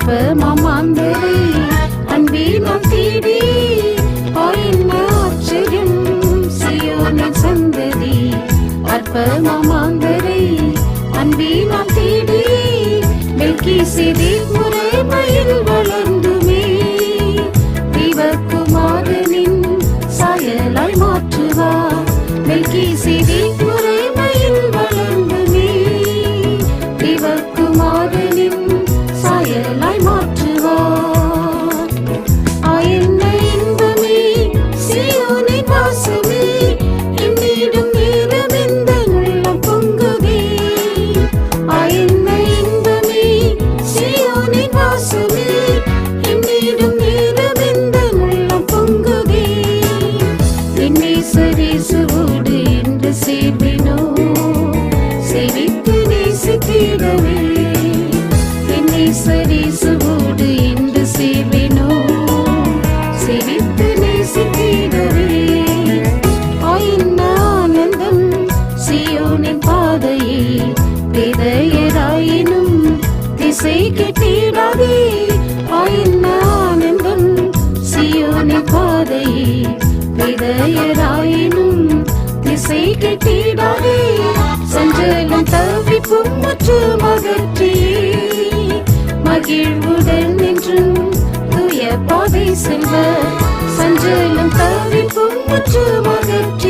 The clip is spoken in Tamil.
அற்பமாந்தரை அன்பினால் தேடி ஆயின ஆச்சரியம் சியோனின் சந்ததி அற்பமாந்தரை அன்பினால் தேடி மெல்கிசேதேக் முறைமையில் வளர்ந்துமே தேவகுமாரனின் சாயலாய் மாற்றுவார் மெல்கிசேதேக் முறைமையில் வளர்ந்துமே தேவகுமாரனின் சாயலாய் மாற்றுவார் ஆயன்ன இன்பமே சீயோனின் வாசமே என்னிடும் நேரம் எந்த உள்ளம் பொங்குதே ஆயன்ன இன்பமே சீயோனின் வாசமே என்னிடும் நேரம் எந்த உள்ளம் பொங்குதே என்னை சரீசுவோடு என்று சேர்வினோ சேவித்து நேசித்திடவே என்னை சரீசுவோடு என்று சேர்வினோ சேவித்து நேசித்திடவே ஆயின ஆனந்தம் சீயோனின் பாதையே பேதையராயினும் திசை கெட்டிடாதே ஆயின ஆனந்தம் சீயோனின் பாதையே பேதையராயினும் திசை கெட்டிடாதே சஞ்சலம் தவிப்பும் மற்றும் அகற்றியே மகிழ்வுடன் என்றும் தூய பாதை செல்வ சஞ்சலம் தவிப்பும் மற்றும் அகற்றி